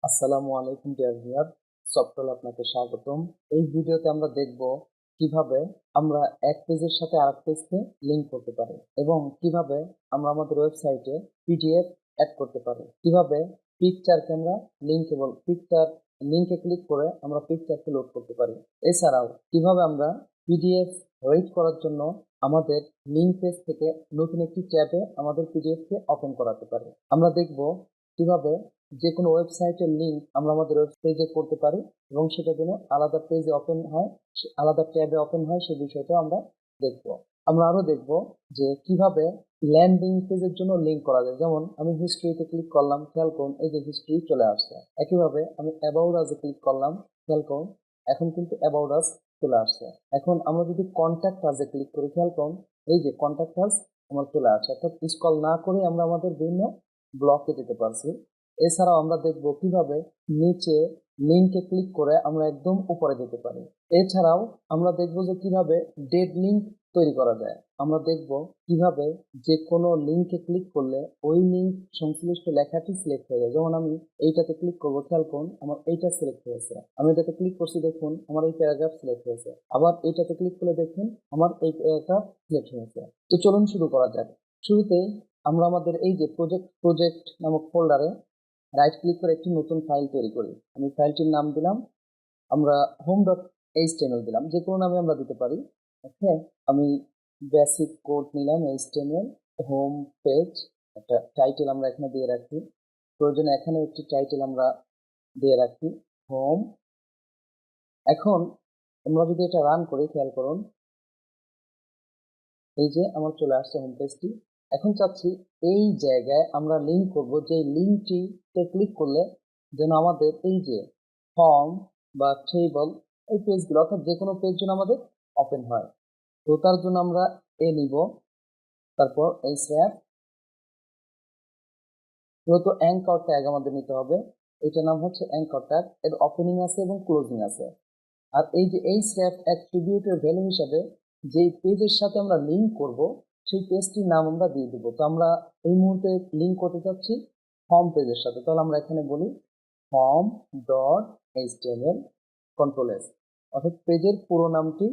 আসসালামু আলাইকুম dear viewer, software আপনাকে স্বাগতম। এই ভিডিওতে আমরা দেখব কিভাবে আমরা এক পেজের সাথে আরেক পেজকে লিংক করতে পারি এবং কিভাবে আমরা আমাদের ওয়েবসাইটে পিডিএফ অ্যাড করতে পারি, কিভাবে পিকচারকে আমরা পিকচার লিংকে ক্লিক করে আমরা পিকচারকে লোড করতে পারি। এছাড়াও কিভাবে আমরা পিডিএফ রেড করার জন্য আমাদের লিংক পেজ থেকে নতুন একটি ট্যাবে আমাদের পিডিএফকে ওপেন করাতে পারি। আমরা দেখব কিভাবে যে কোনো ওয়েবসাইটের লিংক আমরা আমাদের ওয়েব পেজে করতে পারি এবং সেটা যেন আলাদা পেজে ওপেন হয়, আলাদা ট্যাবে ওপেন হয়, সেই বিষয়টা আমরা দেখব। আমরা আরো দেখব যে কিভাবে ল্যান্ডিং পেজের জন্য লিংক করা যায়। যেমন আমি হিস্ট্রিতে ক্লিক করলাম, খেয়াল করুন এই যে হিস্ট্রি চলে আসছে। একইভাবে আমি অ্যাবাউট আজে ক্লিক করলাম, খেয়াল করুন এখন কিন্তু অ্যাবাউট আজ চলে আসছে। এখন আমরা যদি কন্ট্যাক্ট আজে ক্লিক করি, খেয়াল করুন এই যে কন্ট্যাক্ট আজ আমার চলে আসছে। অর্থাৎ স্ক্রল না করে আমরা আমাদের বিভিন্ন ব্লকে যেতে পারছি। এছাড়াও আমরা দেখব কিভাবে নিচে লিংকে ক্লিক করে আমরা একদম উপরে যেতে পারি। এছাড়াও আমরা দেখব যে কিভাবে ডেড লিংক তৈরি করা যায়। আমরা দেখব কিভাবে যে কোনো লিংকে ক্লিক করলে ওই লিংক সংশ্লিষ্ট লেখাটি সিলেক্ট হয়ে যায়। যেমন আমি এইটাতে ক্লিক করবো, খেয়াল করুন আমার এইটা সিলেক্ট হয়েছে। আমি এটাতে ক্লিক করছি, দেখুন আমার এই প্যারাগ্রাফ সিলেক্ট হয়েছে। আবার এইটাতে ক্লিক করলে দেখুন আমার এই প্যারাগ্রাফ সিলেক্ট হয়েছে। তো চলুন শুরু করা যাক। শুরুতেই আমরা আমাদের এই যে প্রজেক্ট নামক ফোল্ডারে রাইট ক্লিক করে একটি নতুন ফাইল তৈরি করি। আমি ফাইলটির নাম দিলাম, আমরা home.html দিলাম, যে কোনো নামে আমরা দিতে পারি। ওকে, আমি বেসিক কোড নিলাম html হোম পেজ। একটা টাইটেল আমরা এখানে দিয়ে রাখি, প্রয়োজনে এখানে একটি টাইটেল আমরা দিয়ে রাখি হোম। এখন আমরা যদি এটা রান করি, খেয়াল করুন এই যে আমার চলে আসছে হোম পেজটি। এখন চাচ্ছি এই জায়গায় আমরা লিংক করব, যে লিংকটিতে ক্লিক করলে যেন আমাদের এই যে ফর্ম বা টেবল এই পেজগুলো, অর্থাৎ যে কোনো পেজ যেন আমাদের ওপেন হয়। তো তার জন্য আমরা নিব, তারপর এই স্র্যাপ মূলত অ্যাঙ্কর ট্যাগ আমাদের নিতে হবে। এটার নাম হচ্ছে অ্যাঙ্কর ট্যাগ, এর ওপেনিং আছে এবং ক্লোজিং আছে। আর এই যে এই স্র্যাপ অ্যাট্রিবিউটের ভ্যালু হিসাবে যেই পেজের সাথে আমরা লিংক করব সেই পেজটির নাম আমরা দিয়ে দিব। তো আমরা এই মুহূর্তে লিংক করতে চাচ্ছি ফর্ম পেজের সাথে, তাহলে আমরা এখানে বলি form.html কন্ট্রোল এস, অর্থাৎ পেজের পুরো নামটি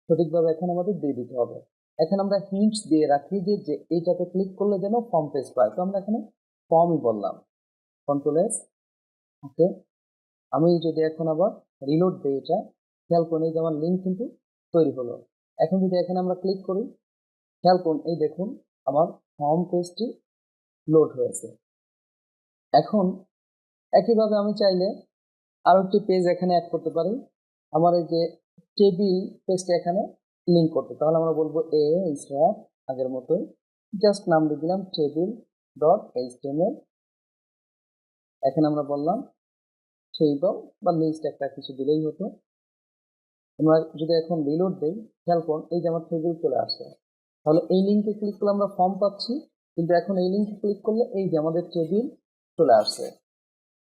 সঠিকভাবে এখানে আমাদের দিয়ে দিতে হবে। এখানে আমরা হিন্টস দিয়ে রাখি যে এইটাতে ক্লিক করলে যেন ফর্ম পেজ পায়। তো আমরা এখানে ফর্মই বললাম, কন্ট্রোল এস। ওকে, আমি যদি এখন আবার রিলোড দিই, এটা খেয়াল করুন এই যে আমার লিঙ্ক কিন্তু তৈরি হলো। এখন যদি এখানে আমরা ক্লিক করি, খেয়াল করুন এই দেখুন আমার হোম পেজটি লোড হয়েছে। এখন একইভাবে আমি চাইলে আরো একটি পেজ এখানে অ্যাড করতে পারি, আমার এই যে টেবিল পেজটা এখানে লিঙ্ক করতে। তাহলে আমরা বলবো স্ট্র্যাপ আগের মতোই, জাস্ট নাম দিয়ে দিলাম table.html। এখানে আমরা বললাম টেবল বা লিস্ট একটা কিছু দিলেই হতো। আমরা যদি এখন রিলোড দেই, খেয়াল করুন এই যে আমার টেবিল চলে আসছে। তাহলে এই লিঙ্কে ক্লিক করলে আমরা ফর্ম পাচ্ছি, কিন্তু এখন এই লিঙ্কে ক্লিক করলে এই যে আমাদের টেবিল চলে আসছে।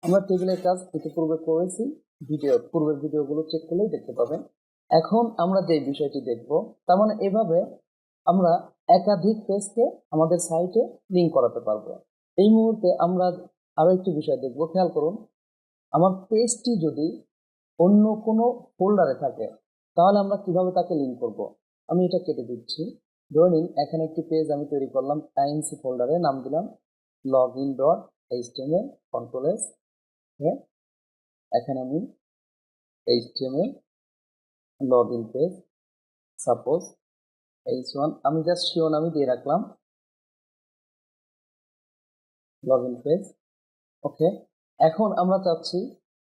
আমরা টেবিলের কাজ ইতিপূর্বে করেছি, পূর্বের ভিডিওগুলো চেক করলেই দেখতে পাবেন। এখন আমরা যে বিষয়টি দেখব, তার মানে এভাবে আমরা একাধিক পেজকে আমাদের সাইটে লিঙ্ক করাতে পারবো। এই মুহূর্তে আমরা আরো একটি বিষয় দেখব, খেয়াল করুন আমার পেজটি যদি অন্য কোনো ফোল্ডারে থাকে তাহলে আমরা কিভাবে তাকে লিঙ্ক করব। আমি এটা কেটে দিচ্ছি। ধরে নিন এখানে একটি পেজ আমি তৈরি করলাম আইএনসি ফোল্ডারে, নাম দিলাম login.html কন্ট্রোল এস। এখানে আমি html login page, suppose h1, আমি জাস্ট শিরোনামই দিয়ে রাখলাম লগইন পেজ। ওকে, এখন আমরা চাচ্ছি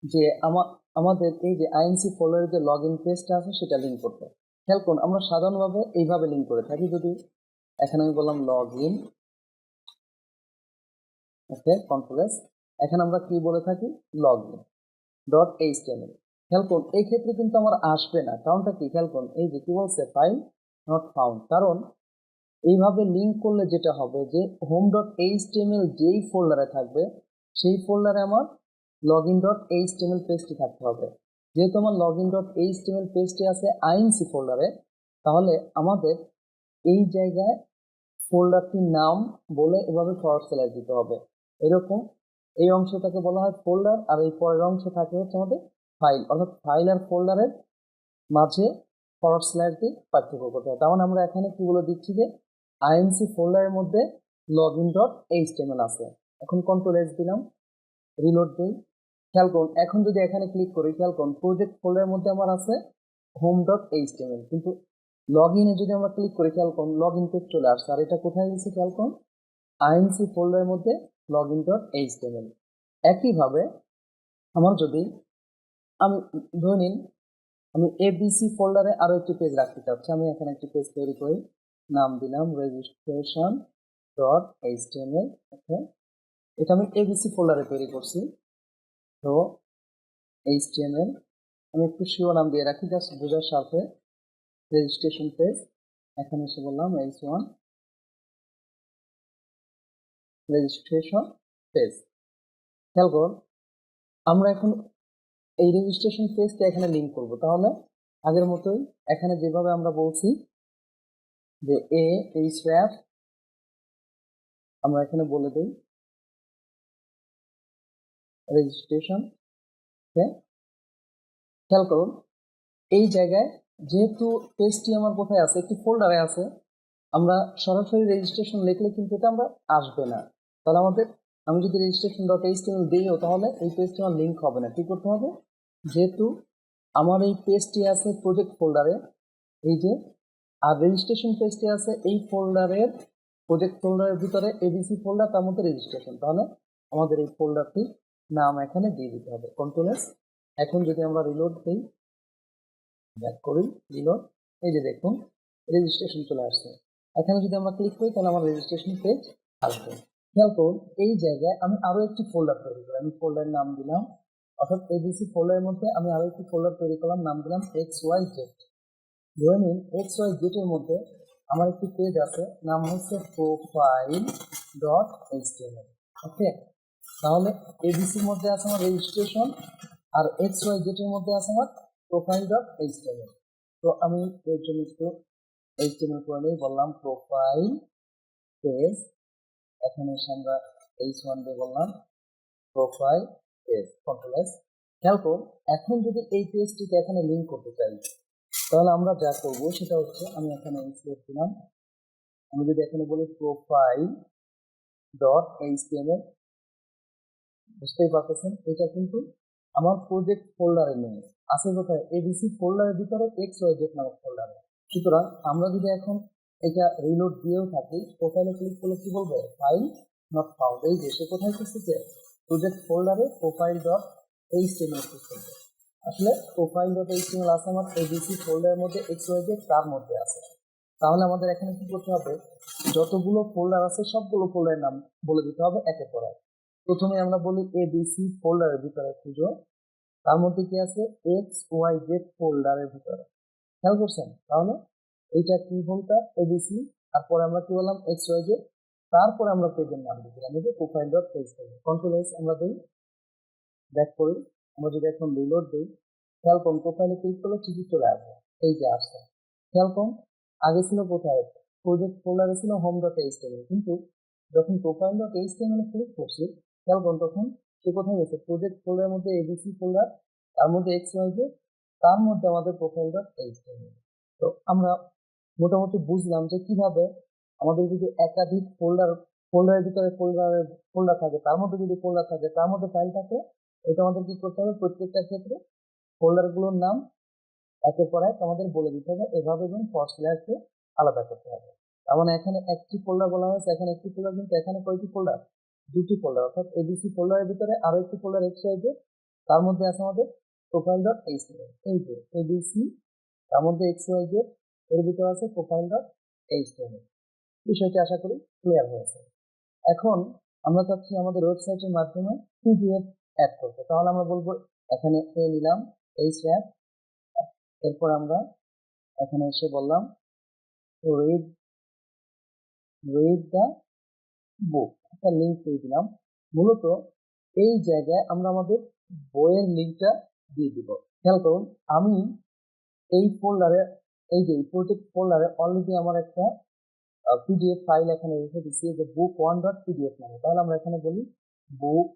যে আমাদের এই যে আইএনসি ফোল্ডারের যে লগইন পেজটা আছে সেটা লিঙ্ক করতে। খেয়াল করুন আমরা সাধারণভাবে এইভাবে লিঙ্ক করে থাকি। যদি এখানে আমি বললাম লগইন, ওকে কন্ট্রোল এস, এখানে আমরা কি বলে থাকি login.html। খেয়াল করুন এই ক্ষেত্রে কিন্তু আমার আসবে না, কারণটা কি? খেয়াল করুন এই যে কি বলছে ফাইল নট ফাউন্ড। কারণ এইভাবে লিঙ্ক করলে যেটা হবে যে home.html যেই ফোল্ডারে থাকবে সেই ফোল্ডারে আমার login.html পেজটি থাকতে হবে। যেহেতু আমার login.html পেজটি আছে আইএনসি ফোল্ডারে, তাহলে আমাদের এই জায়গায় ফোল্ডারটির নাম বলে এভাবে ফরওয়ার্ড স্ল্যাশ দিতে হবে। এরকম এই অংশটাকে বলা হয় ফোল্ডার, আর এই পরের অংশ থাকে হচ্ছে আমাদের ফাইল। অর্থাৎ ফাইল আর ফোল্ডারের মাঝে ফরওয়ার্ড স্ল্যাশ দিয়ে পার্থক্য করতে হয়। তাহলে আমরা এখানে কি বলে দিচ্ছি যে আইএনসি ফোল্ডারের মধ্যে login.html আছে। এখন কন্ট্রোল এস দিলাম, রিলোড দিই, খেয়াল করুন এখন যদি এখানে ক্লিক করি, খেয়াল করুন প্রজেক্ট ফোল্ডারের মধ্যে আমার আছে home.html, কিন্তু লগ ইনে যদি আমরা ক্লিক করি, খেয়াল করুন লগ ইন পেজ চলে আসছে। আর এটা কোথায় গেছে খেয়াল করুন, আইএনসি ফোল্ডারের মধ্যে login.html। একইভাবে আমার যদি আমি ধরে নিন আমি এবিসি ফোল্ডারে আরো একটি পেজ রাখতে চাচ্ছি, আমি এখানে একটি পেজ তৈরি করি, নাম দিলাম registration.html। ওকে, এটা আমি এবিসি ফোল্ডারে তৈরি করছি। তো html আমি একটু শিরোনাম দিয়ে রাখি জাস্ট বোঝার স্বার্থে, রেজিস্ট্রেশন পেজ। এখানে এসে বললাম h1 রেজিস্ট্রেশন পেজ। খেয়াল করুন আমরা এখন এই রেজিস্ট্রেশন পেজটা এখানে লিংক করব। তাহলে আগের মতোই এখানে যেভাবে আমরা বলছি যে href, আমরা এখানে বলে দেই রেজিস্ট্রেশন। খেয়াল করুন এই জায়গায় যেহেতু পেজটি আমার কোথায় আছে, একটি ফোল্ডারে আছে, আমরা সরাসরি রেজিস্ট্রেশন লিখলে কিন্তু এটা আমরা আসবে না। তাহলে আমাদের আমি যদি registration.html দিইও তাহলে এই পেজটি আমার লিঙ্ক হবে না। কি করতে হবে, যেহেতু আমার এই পেজটি আছে প্রজেক্ট ফোল্ডারে, এই যে, আর রেজিস্ট্রেশন পেজটি আছে এই ফোল্ডারের প্রজেক্ট ফোল্ডারের ভিতরে এবিসি ফোল্ডার, তার মধ্যে রেজিস্ট্রেশন, তাহলে আমাদের এই ফোল্ডারটির নাম এখানে দিয়ে দিতে হবে। Control S. এখন যদি আমরা রিলোড দিই, ব্যাক করি, রিলোড, এই যে দেখুন রেজিস্ট্রেশন চলে আসছে। এখানে যদি আমরা ক্লিক করি তাহলে আমার রেজিস্ট্রেশন পেজ আসবে। খেয়াল করুন এই জায়গায় আমি আরো একটি ফোল্ডার তৈরি করি, আমি ফোল্ডারের নাম দিলাম, অর্থাৎ এবিসি ফোল্ডারের মধ্যে আমি আরো একটি ফোল্ডার তৈরি করলাম, নাম দিলাম XYZ। ধরে নিন XYZ এর মধ্যে আমার একটি পেজ আছে, নাম হচ্ছে profile.html। ওকে, তাহলে এবিসির মধ্যে আছে আমার রেজিস্ট্রেশন, আর XYZ এর মধ্যে আছে আমার profile.html। তো আমি এর জন্য একটু html করে নিই, বললাম প্রোফাইল পেজ, এখানে এসে আমরা h1 দিয়ে বললাম প্রোফাইল পেজ, কন্ট্রোল এস। খেয়াল করুন এখন যদি এই পেজটিকে এখানে লিংক করতে চাই তাহলে আমরা যা করব সেটা হচ্ছে, আমি এখানে ইনস্টেট দিলাম, আমি যদি এখানে বলি profile.html, বুঝতেই পারতেছেন এটা কিন্তু আমার প্রজেক্ট ফোল্ডারে নেই, আছে কোথায়, এবিসি ফোল্ডারের ভিতরে XYZ নামক ফোল্ডারে। সুতরাং আমরা যদি এখন এটা রিলোড দিয়েও থাকি, প্রোফাইলে ক্লিক করলে কি বলবে, ফাইল নট ফাউন্ড। এই যে সে কোথায় খুঁজতেছে, প্রজেক্ট ফোল্ডারে profile.html খুঁজতেছে। আসলে profile.html আছে আমার এবিসি ফোল্ডারের মধ্যে, XYZ তার মধ্যে আছে। তাহলে আমাদের এখানে কি করতে হবে, যতগুলো ফোল্ডার আছে সবগুলো ফোল্ডারের নাম বলে দিতে হবে একের পর এক। প্রথমে আমরা বলি এবিসি ফোল্ডারের ভিতরে খুঁজো, তার মধ্যে কি আছে, XYZ ফোল্ডারের ভিতরে। খেয়াল করছেন, তাহলে এইটা কি ফোল্ডার, এবিসি, তারপরে আমরা কি বললাম XYZ, তারপরে আমরা পেজের নাম দিলাম এই যে profile.html। কন্ট্রোল এস আমরা দিই, ব্যাক করি, আমরা যদি এখন রিলোড দিই, খেয়াল করুন প্রোফাইলে ক্লিক করলে ঠিকই চলে আসবে, এই যে আসছে। খেয়াল করুন আগে ছিল কোথায়, প্রজেক্ট ফোল্ডারে ছিল home.html, কিন্তু যখন profile.html ক্লিক করছি, খেয়াল করুন তখন সে কোথায় গেছে, প্রজেক্ট ফোল্ডারের মধ্যে এবিসি ফোল্ডার, তার মধ্যে XYZ, তার মধ্যে আমাদের profile.html। তো আমরা মোটামুটি বুঝলাম যে কিভাবে আমাদের যদি একাধিক ফোল্ডারের ভিতরে ফোল্ডার থাকে, তার মধ্যে যদি ফোল্ডার থাকে, তার মধ্যে ফাইল থাকে, এটা আমাদের কি করতে হবে, প্রত্যেকটা ক্ষেত্রে ফোল্ডারগুলোর নাম একের পর এক আমাদের বলে দিতে হবে, এভাবে এবং ফরস্ল্যাশকে আলাদা করতে হবে। তার মানে এখানে একটি ফোল্ডার বলা হয়েছে, এখানে একটি ফোল্ডার, কিন্তু এখানে কয়টি ফোল্ডার, দুটি ফোল্ডার, অর্থাৎ এবিসি ফোল্ডারের ভিতরে আরো একটি ফোল্ডার XYZ, তার মধ্যে আছে আমাদের profile.html। এই যে এবিসি, তার মধ্যে XYZ, এর ভিতরে আছে profile.html। বিষয়টি আশা করি ক্লিয়ার হয়েছে। এখন আমরা চাচ্ছি আমাদের ওয়েবসাইটের মাধ্যমে পিডিএফ অ্যাড করতে, তাহলে আমরা বলবো এখানে নিলাম href, এরপর আমরা এখানে এসে বললাম read the book, একটা লিঙ্ক দিয়ে দিলাম। মূলত এই জায়গায় আমরা আমাদের বইয়ের লিঙ্কটা দিয়ে দিব। খেয়াল করুন আমি এই ফোল্ডারে, এই যে প্রজেক্ট ফোল্ডারে অলরেডি আমার একটা পিডিএফ ফাইল এখানে রেখে দিচ্ছি, যে book1.pdf নামে। তাহলে আমরা এখানে বলি book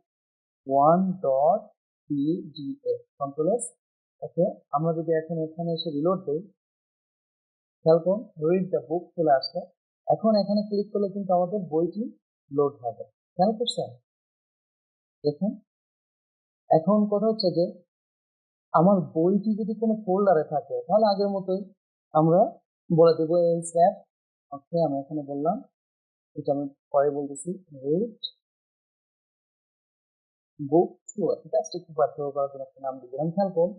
1.pdf কন্ট্রোল এস। ওকে, আমরা যদি এখন এখানে এসে রিলোড দেই, খেয়াল করুন রিড দ্য বুক চলে আসছে। এখন এখানে ক্লিক করলে কিন্তু আমাদের বইটি লোড হবে, খেয়াল করছেন? দেখুন এখন কথা হচ্ছে যে আমার বইটি যদি কোনো ফোল্ডারে থাকে তাহলে আগের মতোই আমরা বলে দেবো এই স্যাপ। ওকে, আমি এখানে বললাম, এটা আমি পরে বলতেছি, রিড বুক টু, জাস্ট একটু পার্থক্য করার জন্য একটা নাম দিয়ে দিলাম। খেয়াল করুন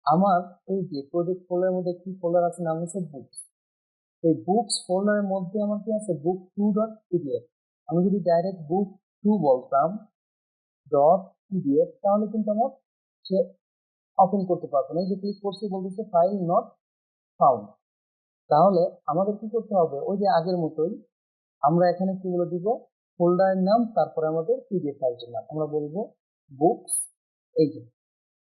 আমার এই যে প্রজেক্ট ফোল্ডারের মধ্যে কি ফোল্ডার আছে, নাম হচ্ছে বুকস। এই বুকস ফোল্ডারের মধ্যে আমার কি আছে, বুক টু ডট পিডিএফ। আমি যদি ডাইরেক্ট বুক টু বলতাম ডট পিডিএফ তাহলে কিন্তু আমার সে ওপেন করতে পারবো না। এই যে ক্লিক করছি বলতেছে ফাইল নট ফাউন্ড। তাহলে আমাদের কি করতে হবে, ওই যে আগের মতোই আমরা এখানে কি বলে দিব, ফোল্ডারের নাম, তারপরে আমাদের পিডিএফ ফাইলটির নাম আমরা বলবো বুকস। এই যে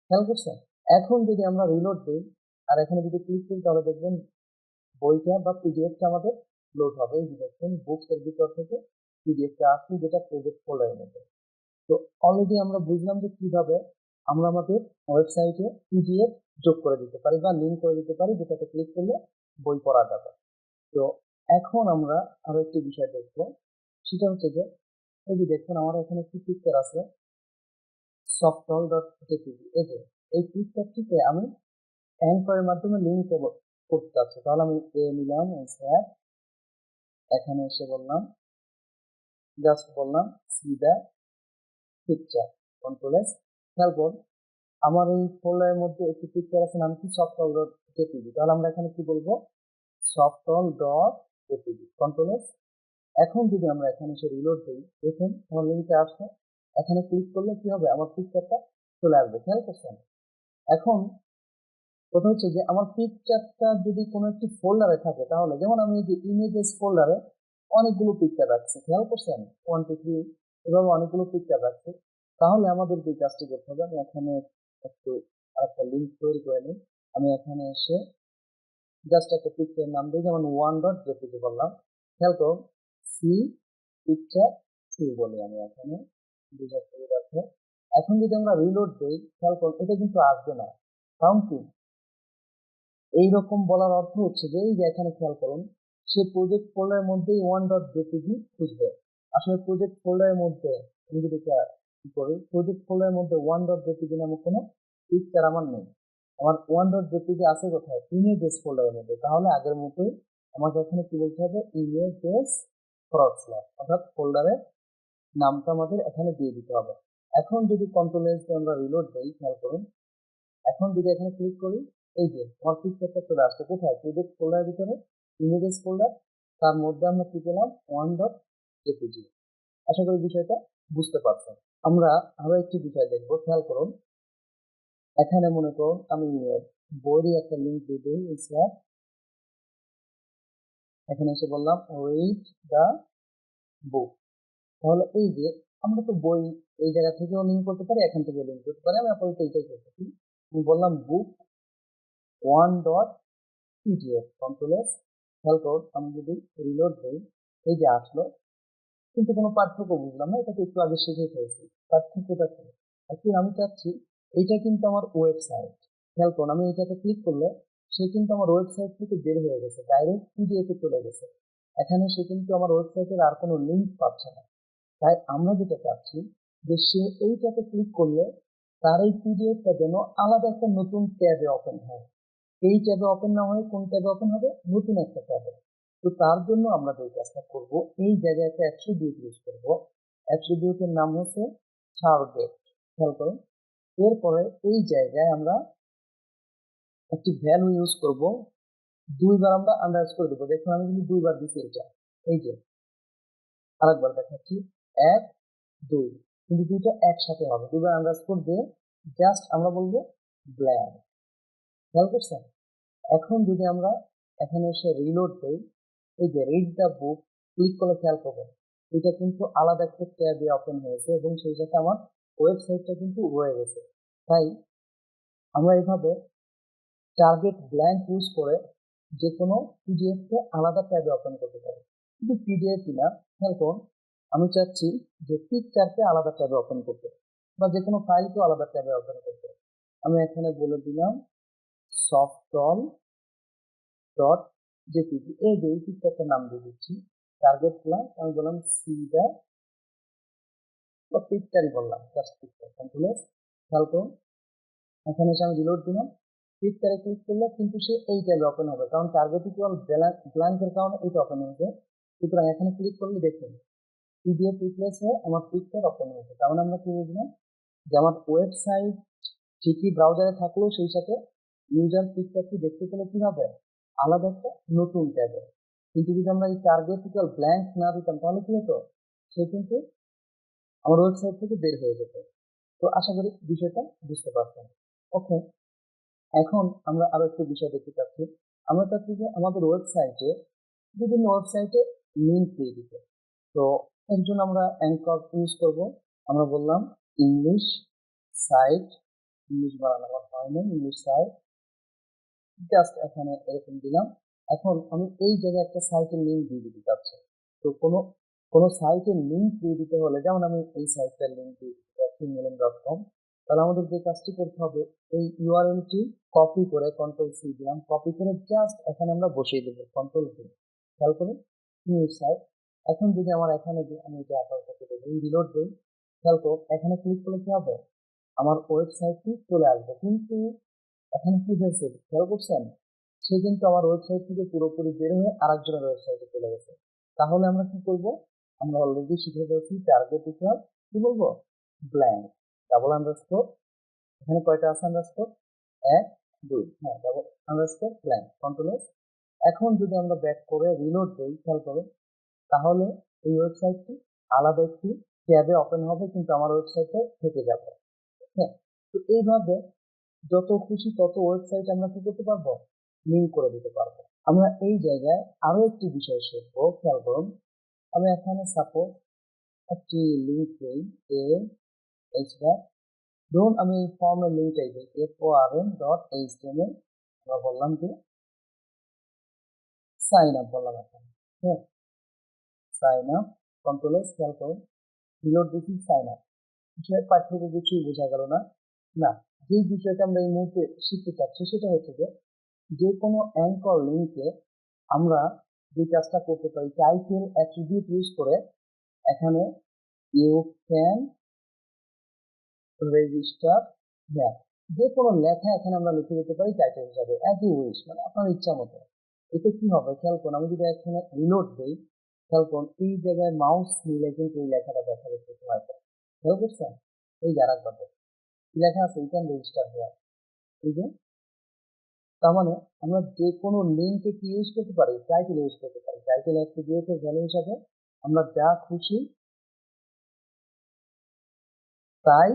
খেয়াল করছেন? এখন যদি আমরা রিলোড দিই আর এখানে যদি ক্লিক করি তাহলে দেখবেন বইটা বা পিডিএফটা আমাদের লোড হবে। এই যে দেখুন বুকস এর ভিতর থেকে পিডিএফটা আসছে যেটা প্রজেক্ট ফোল্ডারের মধ্যে। তো অলরেডি আমরা বুঝলাম যে কিভাবে আমরা আমাদের ওয়েবসাইটে পিডিএফ যোগ করে দিতে পারি বা লিঙ্ক করে দিতে পারি, যেটাতে ক্লিক করলে বই পড়া যাবে। তো এখন আমরা আরো একটি বিষয় দেখবো, সেটা হচ্ছে যে এই যে দেখুন আমার এখানে একটি পিকচার আছে softall.jpg। এই যে এই পিকচারটিকে আমি অ্যাঙ্করের মাধ্যমে লিঙ্ক করতে চাচ্ছি। তাহলে আমি এ নিলাম, এখানে এসে বললাম, জাস্ট বললাম C the picture, control S. খেয়াল করুন আমার এই ফোল্ডারের মধ্যে একটি পিকচার আছে, নাম কি softall.jpg। তাহলে আমরা এখানে কি বলবো, softall.jpg, কন্ট্রোল এস। এখন যদি আমরা এখানে এসে রিলোড দিই, দেখুন আমার লিঙ্কে আসছে, এখানে ক্লিক করলে কি হবে, আমার পিকচারটা চলে আসবে। খেয়াল করছেন? এখন কথা হচ্ছে যে আমার পিকচারটা যদি কোনো একটি ফোল্ডারে থাকে, তাহলে যেমন আমি যে ইমেজেস ফোল্ডারে অনেকগুলো পিকচার রাখছি, খেয়াল করছেন 1 2 3 এভাবে অনেকগুলো পিকচার রাখছি, তাহলে আমাদের যে কাজটি করতে হবে, আমি এখানে একটু একটা লিঙ্ক তৈরি করে নিই। আমি এখানে এসে জাস্ট একটা পিকচার নাম দিই, যেমন 1.jpg বললাম। খেয়াল করুন সি পিকচার 2 বলি আমি এখানে, বুঝার সুবিধার্থে। এখন যদি আমরা রিলোড দিই, খেয়াল করুন এটা কিন্তু আসবে না, কারণ কি এইরকম বলার অর্থ হচ্ছে যে এই যে এখানে খেয়াল করুন সে প্রজেক্ট ফোল্ডারের মধ্যেই 1.jpg খুঁজবে। আসলে প্রজেক্ট ফোল্ডারের মধ্যে আমি যদি কি করি, প্রজেক্ট ফোল্ডারের মধ্যে 1.jpg নামক কোনো পিকচার আমার নেই। আমার 1.jpg আছে কোথায়, ইমেজেস ফোল্ডারের মধ্যে। তাহলে আগের মতোই আমাকে এখানে কি বলতে হবে, ইমেজেস ফরওয়ার্ড স্ল্যাশ, অর্থাৎ ফোল্ডারের নামটা আমাদের এখানে দিয়ে দিতে হবে। এখন যদি কন্ট্রোল এস দিয়ে আমরা রিলোড দিই, খেয়াল করুন এখন যদি এখানে ক্লিক করি, এই যে আমার পিকচারটা চলে আসছে কোথায়, প্রজেক্ট ফোল্ডারের ভিতরে ইমেজেস ফোল্ডার, তার মধ্যে আমরা কি পেলাম 1.jpg। আশা করি বিষয়টা বুঝতে পারছেন। আমরা আরো একটি বিষয় দেখবো, খেয়াল করুন এখানে মনে করুন আমি বইয়েরই একটা লিঙ্ক দিয়ে দিই, এখানে এসে বললাম রিড দ্য বুক। তাহলে এই যে আমরা তো বই এই জায়গা থেকেও লিঙ্ক করতে পারি, এখান থেকে লিঙ্ক করতে পারি, আমি আপাতত এইটাই করতেছি। আমি বললাম বুক 1.pdf, কন্ট্রোল এস। খেয়াল করুন আমি যদি রিলোড দিই, এই যে আসলো, কিন্তু কোনো পার্থক্য বুঝলাম না, এটা তো একটু আগে শিখে ফেলছি। পার্থক্যটা কি, এখন আমি চাচ্ছি এটা কিন্তু আমার ওয়েবসাইট। খেয়াল করুন আমি এটাতে ক্লিক করলে সে কিন্তু আমার ওয়েবসাইট থেকে বের হয়ে গেছে, ডাইরেক্ট পিডিএফ এ চলে গেছে। এখানে সে কিন্তু আমার ওয়েবসাইটের আর কোনো লিঙ্ক পাচ্ছে না। তাই আমরা যেটা চাচ্ছি যে সে এইটাতে ক্লিক করলে তার এই পিডিএফটা যেন আলাদা একটা নতুন ট্যাবে ওপেন হয়। এই ট্যাবে ওপেন না হয়ে কোন ট্যাবে ওপেন হবে, নতুন একটা ট্যাবে। তো তার জন্য আমরা যে কাজটা করব, এই জায়গায় একটা অ্যাট্রিবিউট ইউজ করব। অ্যাট্রিবিউটের নাম হচ্ছে টার্গেট। খেয়াল করুন এরপরে এই জায়গায় আমরা একটি ভ্যালু ইউজ করব, দুইবার আমরা আন্ডারস্কোর দেবো। দেখুন আমি কিন্তু দুইবার দিচ্ছি এটা, এই যে আরেকবার দেখাচ্ছি 1 2, কিন্তু দুইটা একসাথে হবে, দুইবার আন্ডারস্কোর দিয়ে জাস্ট আমরা বলবো ব্ল্যাঙ্ক। খেয়াল করছেন? এখন যদি আমরা এখানে এসে রিলোড দেই, এই যে রিড দ্য বুক ক্লিক করে খেয়াল করবেন এটা কিন্তু আলাদা একটা ট্যাবে ওপেন হয়েছে এবং সেই সাথে আমার ওয়েবসাইটটা কিন্তু রয়ে গেছে। তাই আমরা এভাবে টার্গেট ব্ল্যাঙ্ক ইউজ করে যে কোনো পিডিএফ কে আলাদা ট্যাবে ওপেন করতে পারি। কিন্তু পিডিএফ না, খেয়াল করুন আমি চাচ্ছি যে পিকচারকে আলাদা ট্যাবে ওপেন করতে। বা যে কোনো ফাইলকেও আলাদা ট্যাবে ওপেন করতে। আমি এখানে বলে দিলাম সফটল ডট জেপিজি, এই যে এই পিকচারটার নাম দিয়ে দিচ্ছি। টার্গেট ক্লাস আমি বললাম সিডা বা পিকচারই বললাম, জাস্ট পিকচার। কন্ট্রোল এস, খেয়াল করুন এখানে এসে আমি রিলোড দিলাম, পিকচারে ক্লিক করলে কিন্তু সে এই ট্যাবে ওপেন হবে, কারণ টার্গেট ইকুয়াল ব্ল্যাঙ্কের কারণে এইটা ওপেন হয়েছে। সুতরাং এখানে ক্লিক করলে দেখুন পিডিএফ রিপ্লেস হয়ে আমার পিকচার ওপেন হয়েছে। তার মানে আমরা কি বুঝলাম যে আমার ওয়েবসাইট ঠিকই ব্রাউজারে থাকলেও সেই সাথে ইউজার পিকচারটি দেখতে পেলে কি হবে, আলাদা একটা নতুন ট্যাবে। কিন্তু যদি আমরা এই টার্গেট ইকুয়াল ব্ল্যাঙ্ক না দিতাম তাহলে কি হতো, সে কিন্তু আমার ওয়েবসাইট থেকে বের হয়ে যেত। তো আশা করি বিষয়টা বুঝতে পারছেন। ওকে, এখন আমরা আরো একটু বিষয় দেখতে পাচ্ছি। আমরা চাচ্ছি যে আমাদের ওয়েবসাইটে বিভিন্ন ওয়েবসাইটে লিঙ্ক দিয়ে দিতে। তো এর জন্য আমরা অ্যাঙ্কর ইউজ করব। আমরা বললাম ইংলিশ সাইট, ইংলিশ বানানো আমার হয়নি, ইংলিশ সাইট জাস্ট এখানে এরকম দিলাম। এখন আমি এই জায়গায় একটা সাইটের লিঙ্ক দিয়ে দিতে চাচ্ছি। তো কোনো সাইটের লিঙ্ক দিয়ে দিতে হলে, যেমন আমি এই সাইটটার লিঙ্ক দিয়ে দিতে চাচ্ছি melon.com, তাহলে আমাদের যে কাজটি করতে হবে, এই ইউআরএলটি কপি করে কন্ট্রোল সি দিলাম, কপি করে জাস্ট এখানে আমরা বসিয়ে দেবো কন্ট্রোল ভি। খেয়াল করুন নিউ সাইট। এখন যদি আমার এখানে যে আমি যে আপাতত এই রিলোড দিই, খেয়াল করুন এখানে ক্লিক করলে কি হবে, আমার ওয়েবসাইটটি চলে আসবে। কিন্তু এখন কি হয়েছে খেয়াল করছেন, সে কিন্তু আমার ওয়েবসাইট থেকে পুরোপুরি বের হয়ে আরেকজনের ওয়েবসাইটে চলে গেছে। তাহলে আমরা কি করব, আমরা অলরেডি শিখে ফেলছি টার্গেট ইকুয়াল কি বলবো, ব্ল্যাঙ্ক ডাবল আন্ডারস্কোর, এখানে কয়টা আছে আন্ডারস্কোর, 1 2, হ্যাঁ double underscore blank, control S. এখন যদি আমরা ব্যাক করে রিলোড দিই, খেয়াল করুন তাহলে এই ওয়েবসাইটটি আলাদা একটি ট্যাবে ওপেন হবে, কিন্তু আমার ওয়েবসাইটে থেকে যাবে। হ্যাঁ, তো এইভাবে যত খুশি তত ওয়েবসাইট আমরা কি করতে পারবো, লিঙ্ক করে দিতে পারবো। আমরা এই জায়গায় আরো একটি বিষয় শিখবো, খেয়াল করুন আমি এখানে সাপোজ একটি লিঙ্ক দিই এ এইচ ধরুন আমি ফর্মের লিঙ্ক চাইছি form.html, আমরা বললাম যে সাইন আপ বললাম এখানে। হ্যাঁ, সাইন আপ, কন্ট্রোল এস, খেয়াল করুন রিলোড দিচ্ছি, সাইন আপ। বিষয়ের পাঠ থেকে কিছুই বোঝা গেল না। না, যে বিষয়টা আমরা এই মুহূর্তে শিখতে চাচ্ছি সেটা হচ্ছে যে কোনো অ্যাঙ্কর লিঙ্কে আমরা যে কাজটা করতে পারি, টাইটেল অ্যাট্রিবিউট ইউজ করে এখানে ইউ ক্যান রেজিস্টার, হ্যাঁ যে কোনো লেখা এখানে আমরা লিখে দিতে পারি টাইটেল হিসাবে, অ্যাজ ইউ উইশ, মানে আপনার ইচ্ছা মতো। এতে কি হবে খেয়াল করুন, আমি যদি এখানে রিলোড দিই, খেয়াল করুন এই জায়গায় মাউস নিলে কিন্তু এই লেখাটা দেখা যাচ্ছে সময় পর। খেয়াল করছেন এই যারা লেখা আছে ইউ ক্যান রেজিস্টার হেয়ার, এই যে তার মানে আমরা যে কোনো লিঙ্কে কি ইউজ করতে পারি, টাইটেল ইউজ করতে পারি। টাইটেল অ্যাট্রিবিউটের ভ্যালু হিসাবে আমরা যা খুশি তাই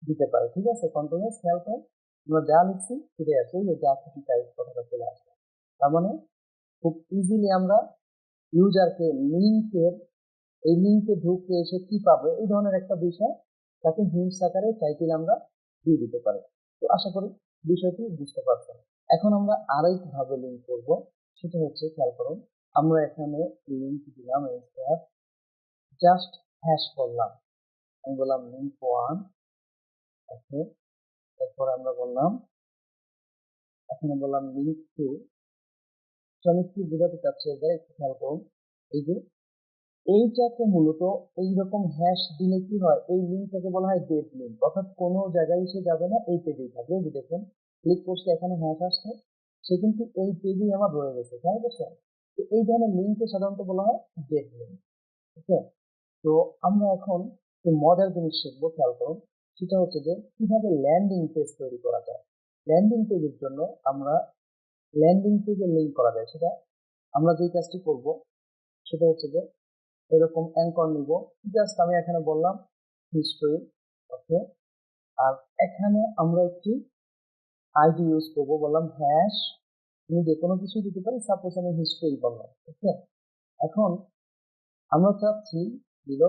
দিতে পারি। ঠিক আছে, কন্ট্রোল এস, খেয়াল করে আমরা যা লিখছি সেটাই আছে, যে যা খুশি তাই কথাটা চলে আসবে। তার মানে খুব ইজিলি আমরা ইউজারকে লিঙ্কের, এই লিঙ্কে ঢুকে এসে কি পাবে এই ধরনের একটা বিষয় তাকে হিন্টস আকারে টাইটেল আমরা দিয়ে দিতে পারি। তো আশা করি বিষয়টি বুঝতে পারছেন। এখন আমরা আরেক ভাবে লিঙ্ক করব, সেটা হচ্ছে খেয়াল করুন আমরা এখানে লিঙ্ক দিলাম জাস্ট হ্যাশ করলাম, আমি বললাম লিঙ্ক 1, ওকে, এরপর আমরা বললাম এখানে বললাম লিঙ্ক 2। আমি কি বোঝাতে চাচ্ছি এবার একটু খেয়াল করুন, এই যে এইটাকে মূলত এইরকম হ্যাশ দিলে কি হয়, এই লিঙ্কটাকে বলা হয় ডেড লিঙ্ক, অর্থাৎ কোনো জায়গায় সে যাবে না, এই পেজেই থাকবে। যে দেখুন ক্লিক করছে এখানে হ্যাশ আসছে, সে কিন্তু এই পেজেই আমার রয়ে গেছে, তাই বুঝছেন। তো এই ধরনের লিঙ্ককে সাধারণত বলা হয় ডেড লিঙ্ক। ওকে, তো আমরা এখন যে মজার জিনিস শিখবো, খেয়াল করুন সেটা হচ্ছে যে কিভাবে ল্যান্ডিং পেজ তৈরি করা যায়। ল্যান্ডিং পেজের জন্য আমরা ল্যান্ডিং পেজে লিঙ্ক করা যায়, সেটা আমরা যে কাজটি করব সেটা হচ্ছে যে এরকম অ্যাঙ্কর নিব, জাস্ট আমি এখানে বললাম হিস্ট্রি, ওকে, আর এখানে আমরা একটি আইডি ইউজ করবো, বললাম হ্যাশ, তুমি যে কোনো কিছু দিতে পারি, সাপোজ আমি হিস্ট্রি বললাম। ওকে, এখন আমরা চাচ্ছি দিল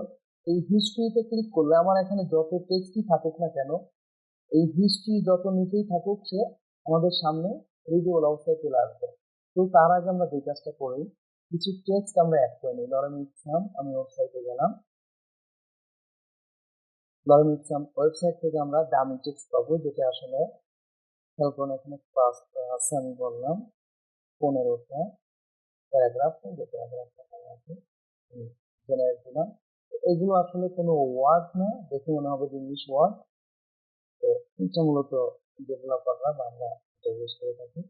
এই হিস্ট্রিতে ক্লিক করলে আমার এখানে যত টেক্সটই থাকুক না কেন, এই হিস্ট্রি যত নিচেই থাকুক সে আমাদের সামনে রিডেবল অবস্থায় চলে আসবে। তো তার আগে আমরা যে কাজটা করি, কিছু টেক্সট আমরা অ্যাড করে নিই। ধরেন আমি ওয়েবসাইটে গেলাম, লরেমিক্সাম ওয়েবসাইট থেকে আমরা ডামি টেক্সট পাবো, যেটা আসলে খেয়াল করুন এখানে আছে, আমি বললাম 15টা প্যারাগ্রাফ, যে প্যারাগ্রাফটা আছে জেনারেট দিলাম। এগুলো আসলে কোনো ওয়ার্ড না, দেখে মনে হবে যে ইংলিশ ওয়ার্ড। তো এটা মূলত ডেভেলপাররা বা আমরা এটা ইউজ করে থাকি।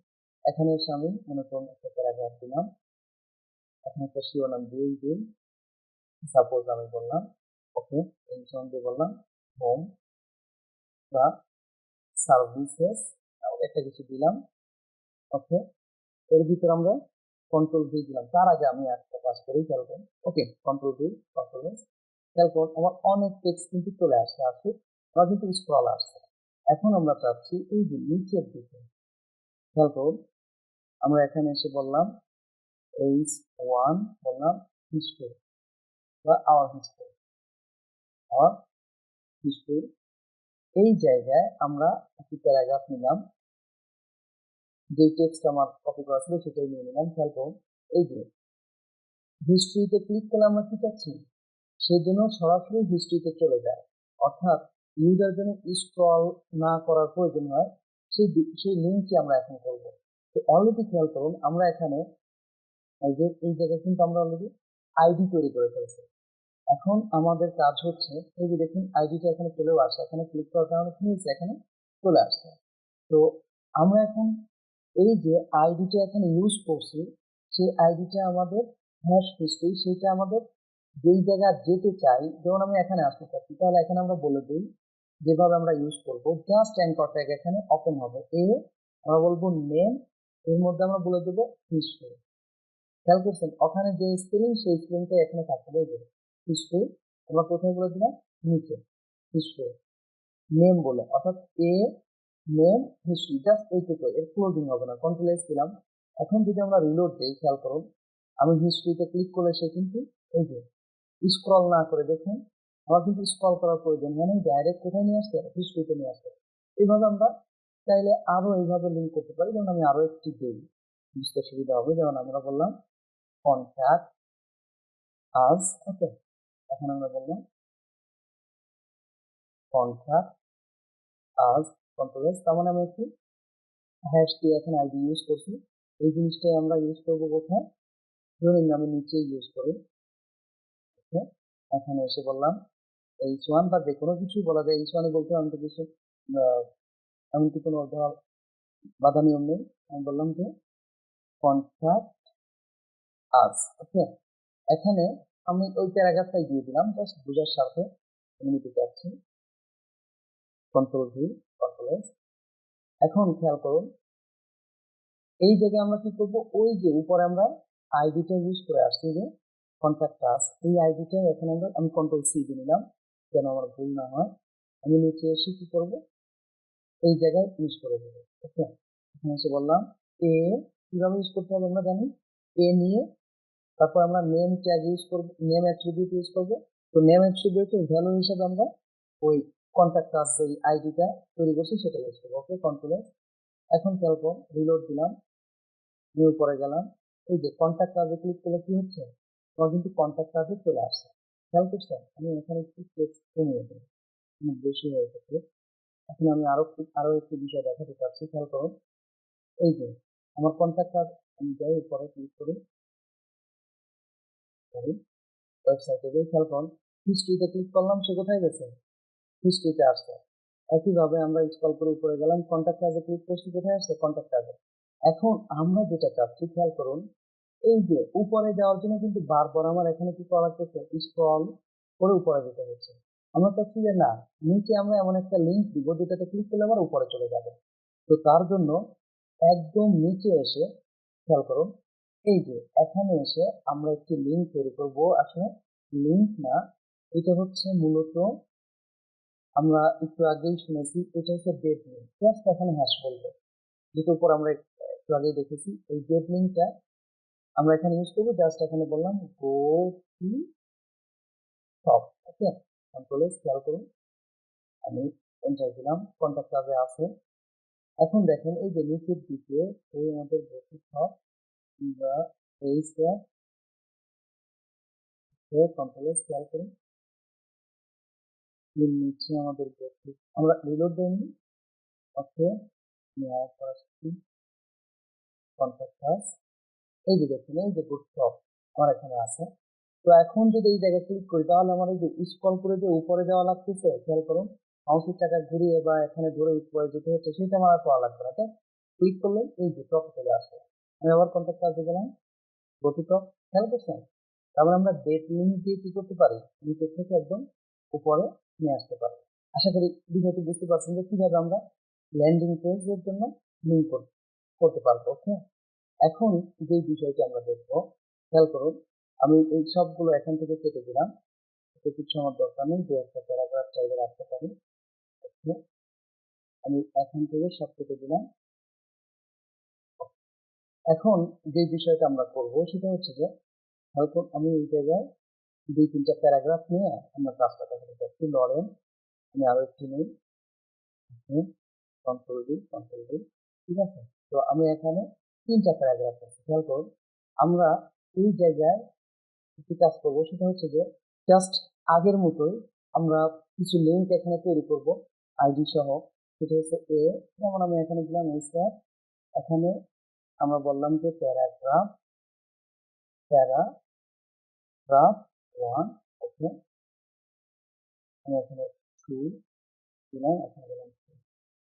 এখানে এসে আমি মনে করুন একটা প্যারাগ্রাফ দিলাম, এখানে একটা শিরোনাম দিয়েই দিই, সাপোজ আমি বললাম ওকে, এই দিয়ে বললাম হোম বা সার্ভিসেস, একটা কিছু দিলাম ওকে। এর ভিতরে আমরা কন্ট্রোল ভি দিলাম। তার আগে আমি একটা কাজ করি, খেয়াল করুন ওকে, কন্ট্রোল ভি, কন্ট্রোল এস, খেয়াল করুন আমার অনেক টেক্সট কিন্তু চলে আসছে, আমার কিন্তু স্ক্রল আসছে। এখন আমরা চাচ্ছি এই যে নিচের দিকে, খেয়াল করুন আমরা এখানে এসে বললাম H1, বললাম হিস্ট্রি বা আওয়ার হিস্ট্রি। এই জায়গায় আমরা একটি প্যারাগ্রাফ নিলাম, যে টেক্সট আমার কপি করা ছিল সেটাই নিয়ে নিলাম। খেয়াল করুন এই যে হিস্ট্রিতে ক্লিক করলে আমরা কি চাচ্ছি, সেই জন্য সরাসরি হিস্ট্রিতে চলে যায়, অর্থাৎ ইউজার যেন স্ক্রল না করার প্রয়োজন হয়, সেই লিঙ্কটি আমরা এখন করব। তো অলরেডি খেয়াল করুন আমরা এখানে এই জায়গায় কিন্তু আমরা অলরেডি আইডি তৈরি করে ফেলছি। এখন আমাদের কাজ হচ্ছে এই যে দেখুন আইডিটা এখানে চলেও আসছে, এখানে ক্লিক করার কারণে কি হয়েছে, এখানে চলে আসছে। তো আমরা এখন এই যে আইডিটা এখানে ইউজ করছি, সেই আইডিটা আমাদের হ্যাশ হিস্ট্রি, সেটা আমাদের যেই জায়গায় যেতে চাই, যেমন আমি এখানে আসতে চাচ্ছি, তাহলে এখানে আমরা বলে দিই যেভাবে আমরা ইউজ করব, জাস্ট অ্যাঙ্কর ট্যাগ এখানে ওপেন হবে, আমরা বলবো নেম, এর মধ্যে আমরা বলে দেবো হিস্ট্রি। খেয়াল করছেন ওখানে যে স্পেলিং, সেই স্পেলিংটা এখানে থাকবে, হিস্ট্রি। আমরা কোথায় বলে দিলাম, নিচে হিস্ট্রি নেম বলে, অর্থাৎ নেম হিস্ট্রি, জাস্ট এইটুকু, এর ক্লোজিং হবে না। কন্ট্রোল এস দিলাম। এখন যদি আমরা রিলোড দিই, খেয়াল করুন আমি হিস্ট্রিতে ক্লিক করলে সে কিন্তু এই যে স্ক্রল না করে, দেখুন আমার কিন্তু স্ক্রল করার প্রয়োজন মানে ডাইরেক্ট কোথায় নিয়ে আসতে, হিস্ট্রিতে নিয়ে আসতে। এইভাবে আমরা চাইলে আরো এইভাবে লিঙ্ক করতে পারি, যেমন আমি আরো একটি দিই, বুঝতে সুবিধা হবে। যেমন আমরা বললাম কন্ট্যাক্ট আজ, ওকে, এখন আমরা বললাম কন্ট্যাক্ট আজ, কন্ট্রোল এস, তার মানে আমি একটি হ্যাশ দিয়ে এখন আইডি ইউজ করছি। এই জিনিসটাই আমরা ইউজ করবো কোথায়, ধরুন আমি নিচে ইউজ করি, এখানে এসে বললাম H1 বা যে কোনো কিছুই বলা যায়, H1 বলতে আমি তো কিছু আমি তো কোনো বাধা নিয়ম নেই, আমি বললাম যে কন্ট্যাক্ট আস, ওকে। এখানে আমি ওই প্যারাগ্রাফটাই দিয়ে দিলাম, জাস্ট বোঝার স্বার্থে আমি নিতে চাচ্ছি। Control V, control S. এখন খেয়াল করুন এই জায়গায় আমরা কি করব, ওই যে উপরে আমরা আইডিটা ইউজ করে আসছি যে কন্ট্যাক্ট আস, এই আইডিটা এখানে আমি কন্ট্রোল সি দিয়ে নিলাম যেন আমার ভুল না হয়। আমি নিচে এসে কি করবো, এই জায়গায় ইউজ করে দেবো, ওকে। এখানে এসে বললাম কিভাবে ইউজ করতে হবে আমরা জানি, নিয়ে তারপর আমরা নেম ট্যাগ ইউজ করবো, নেম অ্যাট্রিবিউট ইউজ করবো। তো নেম অ্যাট্রিবিউটের ভ্যালু হিসেবে আমরা ওই কন্ট্যাক্ট আস যে আইডিটা তৈরি করছি সেটা ইউজ করবো, ওকে, কন্ট্রোল এস। এখন খেয়াল করুন রিলোড দিলাম, নিউ পরে গেলাম, এই যে কন্ট্যাক্ট আজে ক্লিক করলে কি হচ্ছে, তোমার কিন্তু কন্ট্যাক্ট আজে চলে আসছে। খেয়াল করছেন আমি এখানে একটু টেক্সট কমিয়ে দেবো, অনেক বেশি হয়ে গেছে। এখন আমি আরো একটি বিষয় দেখাতে চাচ্ছি, খেয়াল করুন এই যে আমার কন্ট্যাক্ট আজ, আমি যাই উপরে ক্লিক করি, ওয়েবসাইটে যাই, খেয়াল করুন হিস্ট্রিতে ক্লিক করলাম, সে কোথায় গেছে, হিস্ট্রিতে আসছে। একইভাবে আমরা স্ক্রল করে উপরে গেলাম, কন্ট্যাক্ট আজে ক্লিক করছি, কোথায় আসছে, কন্ট্যাক্ট আজে। এখন আমরা যেটা চাচ্ছি, খেয়াল করুন এই যে উপরে যাওয়ার জন্য কিন্তু বারবার আমার এখানে কি করা হচ্ছে, স্ক্রল করে উপরে যেতে হচ্ছে। আমরা চাচ্ছি যে না, নিচে আমরা এমন একটা লিঙ্ক দিব যেটাতে ক্লিক করলে আবার উপরে চলে যাবে। তো তার জন্য একদম নিচে এসে খেয়াল করুন এই যে এখানে এসে আমরা একটি লিঙ্ক তৈরি করব, আসলে লিঙ্ক না, এটা হচ্ছে মূলত আমরা একটু আগেই শুনেছি, এটা হচ্ছে ডেট লিঙ্ক, জাস্ট এখানে হ্যাশ বলবো, যেটার উপর আমরা একটু আগেই দেখেছি। এই ডেট লিঙ্কটা আমরা এখানে ইউজ করবো, জাস্ট এখানে বললাম go to top, okay, control S, খেয়াল করুন আমি এন্টার দিলাম, কন্ট্যাক্ট ট্যাবে আছে। এখন দেখেন এই যে নিচের দিকে ওই আমাদের গো টু টপ বা এই কন্ট্রোল এস, খেয়াল করুন এর নিচে আমাদের আমরা রিলোড দেইনি। ওকে, কন্ট্যাক্ট, এই যে দেখুন এই যে বুটস্ট্র্যাপ আমার এখানে আছে। তো এখন যদি এই জায়গায় ক্লিক করি তাহলে আমার এই যে স্ক্রল করে যে উপরে যাওয়া লাগতেছে, খেয়াল করুন মাউসের চাকা ঘুরিয়ে বা এখানে ধরে উপরে যেতে হচ্ছে, সেটা আমার আর করা লাগবে না। তাই ক্লিক করলে এই যে টপ চলে আসে। আমি আবার কন্ট্যাক্ট কাজে গেলাম, গো টু টপ, খেয়াল করছেন? তারপরে আমরা ডেট লিঙ্ক দিয়ে কি করতে পারি, নিচে থেকে একদম উপরে নিয়ে আসতে পারি। আশা করি বিষয়টি বুঝতে পারছেন যে কিভাবে আমরা ল্যান্ডিং পেজের জন্য লিঙ্ক করতে পারবো। ওকে, এখন যে বিষয়টি আমরা দেখবো, খেয়াল করুন আমি এই সবগুলো এখান থেকে কেটে দিলাম, এতে কিছু আমার দরকার নেই, যে একটা প্যারাগ্রাফ চাইলে রাখতে পারি। আমি এখান থেকে সব কেটে দিলাম। এখন যে বিষয়টা আমরা করব সেটা হচ্ছে যে হয়তো আমি এই জায়গায় 2-3টা প্যারাগ্রাফ নিয়ে আমরা কাজটা করতে যাচ্ছি। লরেন, আমি আরো একটু নিই, কন্ট্রোল ডি, ঠিক আছে। তো আমি এখানে 3টা প্যারাগ্রাফ আছে, খেয়াল করুন আমরা এই জায়গায় একটি কাজ করবো, সেটা হচ্ছে যে জাস্ট আগের মতোই আমরা কিছু লিঙ্ক এখানে তৈরি করব আইডি সহ। সেটা হচ্ছে যেমন আমি এখানে দিলাম স্যার, এখানে আমরা বললাম যে প্যারাগ্রাফ 1, ওকে, আমি এখানে 2 দিলাম, এখানে দিলাম 2।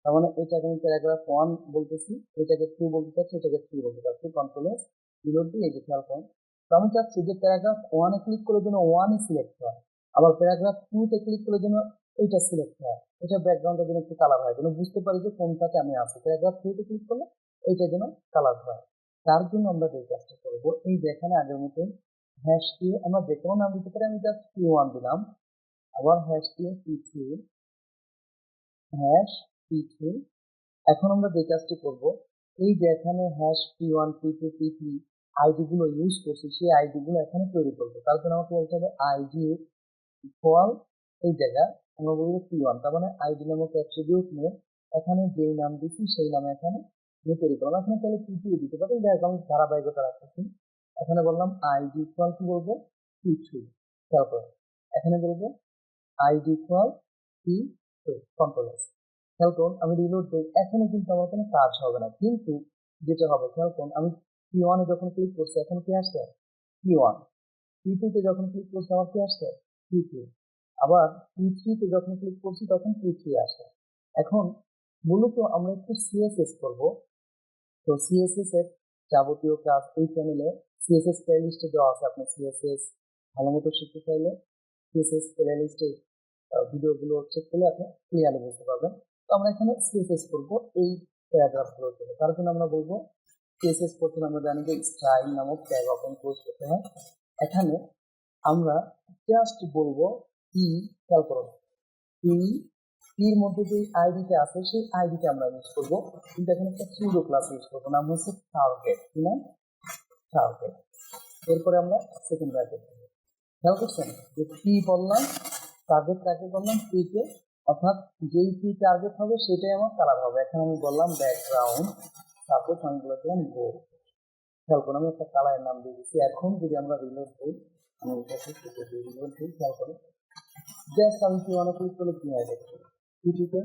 তার মানে এটাকে আমি প্যারাগ্রাফ 1 বলতেছি, এটাকে 2 বলতে চাচ্ছি, এটাকে 3 বলতে চাচ্ছি। কন্ট্রোল এস, রিলোড দিয়ে এই যে খেয়াল করুন। তো আমি চাচ্ছি যে প্যারাগ্রাফ 1 এ ক্লিক করে যেন 1 সিলেক্ট হয়, আবার প্যারাগ্রাফ 2 তে ক্লিক করে যেন এইটা সিলেক্ট হয়। এটা ব্যাকগ্রাউন্ডটা যেন একটু কালার হয়, যেন বুঝতে পারি যে কোনটাতে আমি আছি। প্যারাগ্রাফ 2 তে ক্লিক করলে এইটা যেন কালার হয়। তার জন্য আমরা যে কাজটা করব, এই যে এখানে আগের মতো হ্যাশ দিয়ে আমরা যে কোনো নাম দিতে পারি, আমি জাস্ট p1 দিলাম, আবার হ্যাশ দিয়ে p2, হ্যাশ p2। এখন আমরা যে কাজটি করব, এই যে এখানে hash p1 p2 p3 ID গুলো ইউজ করছি, সেই আইডি গুলো এখানে তৈরি করবো। তার জন্য আমাকে বলতে হবে আইডি ইকুয়াল, এই জায়গায় আমরা বলবো p1, তার মানে আইডি নামক অ্যাট্রিবিউট নিয়ে এখানে যেই নাম দিচ্ছি সেই নামে এখানে তৈরি করলাম। এখানে তাহলে p2 দিতে পারি, যাই আমি ধারাবাহিকতা রাখতেছি। এখানে বললাম আইডি ইকুয়াল কি বলবো, p2। তারপর এখানে বলবো ID equal p2, control S. খেয়াল করুন আমি রিলোড দিই, এখনো কিন্তু আমার কোনো কাজ হবে না, কিন্তু যেটা হবে খেয়াল করুন আমি p1 এ যখন ক্লিক করছি এখন কি আসছে, p1, p2 তে যখন ক্লিক করছি আমার কি আসছে, p2, আবার p3 তে যখন ক্লিক করছি তখন p3 আসে। এখন মূলত আমরা একটু সিএসএস করব। তো সিএসএস এর যাবতীয় কাজ এই চ্যানেলে সিএসএস প্লেলিস্টে দেওয়া আছে। আপনি সিএসএস ভালো মতো শিখতে চাইলে সিএসএস প্লেলিস্টে ভিডিওগুলো চেক করলে আপনি ক্লিয়ারলি বুঝতে পারবেন। তো আমরা এখানে সিএসএস করব এই প্যারাগ্রাফগুলোর জন্য। তার জন্য আমরা বলবো সিএসএস করতে আমরা জানি যে স্টাইল নামক ট্যাগ ওপেন ক্লোজ করতে হয়। এখানে আমরা জাস্ট বলবো কি, খেয়াল করুন এর মধ্যে যে আইডিটা আছে সেই আইডিটা আমরা ইউজ করবো, কিন্তু এখানে একটা সুডো ক্লাস ইউজ করবো, নাম হচ্ছে টার্গেট, কি নাম, টার্গেট। এরপরে আমরা সেকেন্ড ব্র্যাকেট দেবো। খেয়াল করছেন যে কি বললাম, টার্গেট কাকে বললাম, পি কে, অর্থাৎ যেই পি টার্গেট হবে সেটাই আমার কালার হবে। এখন আমি বললাম ব্যাকগ্রাউন্ড, সাপোজ আমি বলেছিলাম গো। খেয়াল করুন আমি একটা কালারের নাম দিয়ে দিচ্ছি। এখন যদি আমরা রিলোড দিই, আমি এটাকে রিলোড দিই, খেয়াল করুন জাস্ট আমি কি অনেক ক্লিক করলে কি হয় দেখছি, পিটিতে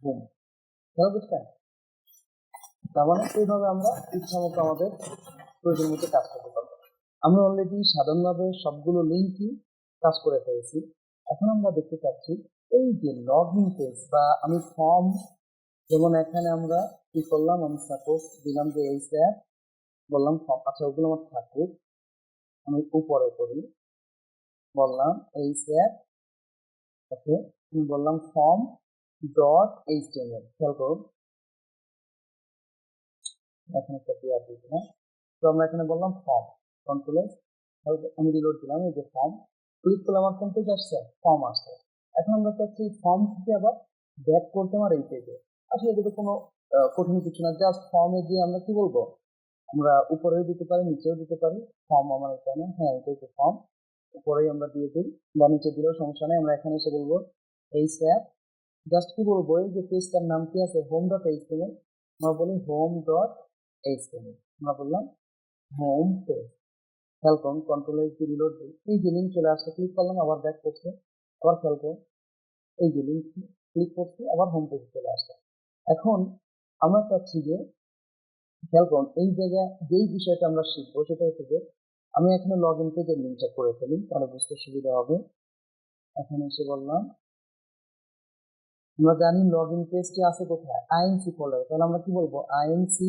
বুম, খেয়াল করছেন? তার মানে এইভাবে আমরা ইচ্ছা মতো আমাদের প্রয়োজন মতো কাজ করতে পারবো। আমরা অলরেডি সাধারণভাবে সবগুলো লিঙ্কই কাজ করে ফেলেছি। এখন আমরা দেখতে পাচ্ছি এই যে লগ ইন পেজ বা আমি ফর্ম, যেমন এখানে আমরা কি করলাম, আমি সাপোজ দিলাম যে এই স্যার, বললাম ফর্ম, আচ্ছা ওগুলো আমার থাকুক, আমি উপরে করি, বললাম এই স্যার, ওকে, আমি বললাম ফর্ম ডট এইচটিএমএল। খেয়াল করুন এখানে একটা পেয়ার দিচ্ছি না। তো আমরা এখানে বললাম ফর্ম, কন্ট্রোল এস, আমি রিলোড দিলাম, এই যে ফর্ম, ক্লিক করলে আমার কোন পেজ আসছে, ফর্ম আসছে। এখন আমরা চাচ্ছি ফর্ম থেকে আবার ব্যাক করতে আমার এই পেজে। আসলে এটা কোনো কঠিন কিছু না, জাস্ট ফর্মে গিয়ে আমরা কি বলবো, আমরা উপরেও দিতে পারি নিচেও দিতে পারি। ফর্ম আমার এখানে, হ্যাঁ এটা হচ্ছে ফর্ম, উপরেই আমরা দিয়ে দিই বা নিচে দিলেও সমস্যা নেই। আমরা এখানে এসে বলবো এই স্যার, জাস্ট কি বলবো, এই যে পেজটার নাম কি আছে, হোম ডট এইচটিএমএল, আমরা বলি হোম ডট এইচটিএমএল, আমরা বললাম হোম পেজ। খেয়াল করুন কন্ট্রোল এস দিয়ে রিলোড দিই, এই যে লিঙ্ক চলে আসছে, ক্লিক করলাম আবার ব্যাক করছে। আবার খেয়াল করো, এই যে লিঙ্ক ক্লিক করছি, আবার হোম পেজে চলে আসছে। এখন আমরা চাচ্ছি যে খেয়াল করুন, এই জায়গায় যেই বিষয়টা আমরা শিখবো সেটা হচ্ছে যে আমি এখানে লগ ইন পেজের লিঙ্কটা করে ফেলি, তাহলে বুঝতে সুবিধা হবে। এখানে এসে বললাম, আমরা জানি লগ ইন পেজটি আছে কোথায়, আইএনসি ফোল্ডারে, তাহলে আমরা কি বলবো, INC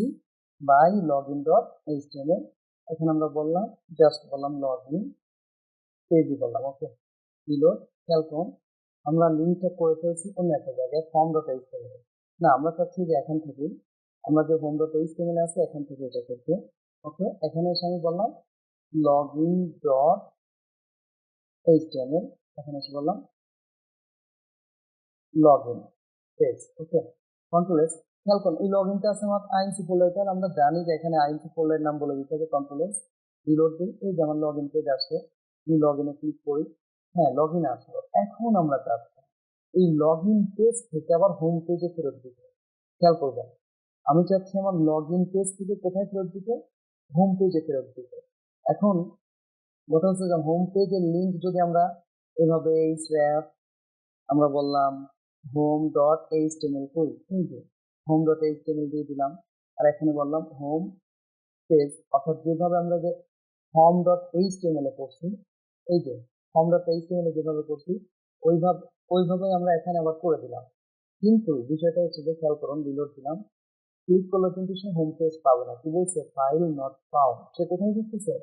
by log in dot HTML. এখানে আমরা বললাম, জাস্ট বললাম লগ ইন পেজই বললাম, ওকে রিলোড। খেয়াল করুন, আমরা লিঙ্কটা করে ফেলছি অন্য একটা জায়গায়, ফর্ম ডট এইচটিএমএল। না, আমরা চাচ্ছি যে এখান থেকে আমরা যে হোম ডট এইচটিএমএল আছে এখান থেকে এটা করতে। ওকে, এখানে এসে আমি বললাম লগ ইন ডট এইচটিএমএল, এখানে এসে বললাম log in page. Okay, control S. খেয়াল করুন, এই লগ ইনটা আছে আমার আইএনসি ফোল্ডার, তাহলে আমরা জানি যে এখানে আইএনসি ফোল্ডারের নাম বলে দিতে হবে। কন্ট্রোল এস, রিলোড দিই, এই যে আমার লগ ইন পেজ আসছে, আমি লগ ইনে ক্লিক করি, হ্যাঁ লগ ইন আসলো। এখন আমরা চাচ্ছি এই লগ ইন পেজ থেকে আবার হোম পেজে ফেরত দিতে। খেয়াল করবেন, আমি চাচ্ছি আমার লগ ইন পেজ থেকে কোথায় ফেরত দিতে, হোম পেজে ফেরত দিতে। এখন কথা হচ্ছে যে হোম পেজের লিঙ্ক যদি আমরা এভাবে এই স্র্যাপ আমরা বললাম হোম ডট এইচটিএমএল করি, এই যে হোম ডট এইচটিএমএল দিয়ে দিলাম, আর এখানে বললাম হোম পেজ, অর্থাৎ যেভাবে আমরা যে হোম ডট এইচটিএমএল এ করছি, এই যে হোম ডট এইচটিএমএল এ যেভাবে করছি ওইভাবে আমরা এখানে আবার করে দিলাম। কিন্তু বিষয়টা হচ্ছে যে খেয়াল করুন, রিলোড দিলাম, ক্লিক করলে কিন্তু সে হোম পেজ পাবে না, কি বলছে, ফাইল নট ফাউন্ড। সে কোথায় খুঁজতেছে,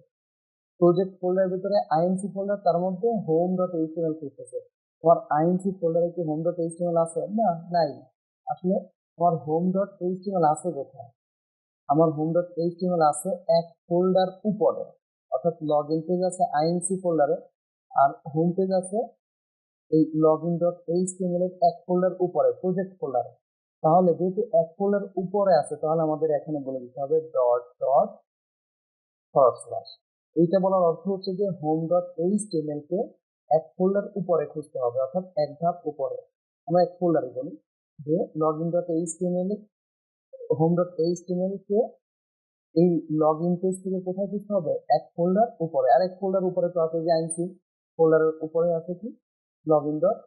প্রজেক্ট ফোল্ডারের ভিতরে আইএনসি ফোল্ডার, তার মধ্যে হোম ডট এইচটিএমএল খুঁজতেছে। তোমার আইএনসি ফোল্ডারে কি হোম ডট এইচটিএমএল আছে? না, নাই। আসলে আমার হোম ডট এইচটিএমএল আছে কোথায়, আমার হোম ডট এইচটিএমএল আছে এক ফোল্ডার উপরে, অর্থাৎ লগ ইন পেজ আছে আইএনসি ফোল্ডারে, আর হোম পেজ আছে এই লগ ইন ডট এইচটিএমএল এর এক ফোল্ডার উপরে, প্রজেক্ট ফোল্ডারে। তাহলে যেহেতু এক ফোল্ডার উপরে আছে, তাহলে আমাদের এখানে বলে দিতে হবে ডট ডট ফরওয়ার্ড স্ল্যাশ। এইটা বলার অর্থ হচ্ছে যে হোম ডট এইচটিএমএল কে এক ফোল্ডার উপরে খুঁজতে হবে, অর্থাৎ এক ধাপ উপরে। আমরা এক ফোল্ডারে বলি যে log in dot HTML, home dot HTML কে এই লগ ইন পেজ থেকে কোথায় খুঁজতে হবে, এক ফোল্ডার উপরে। আর এক ফোল্ডার উপরে তো আছে যে আইএনসি ফোল্ডারের উপরে আছে কি log in dot,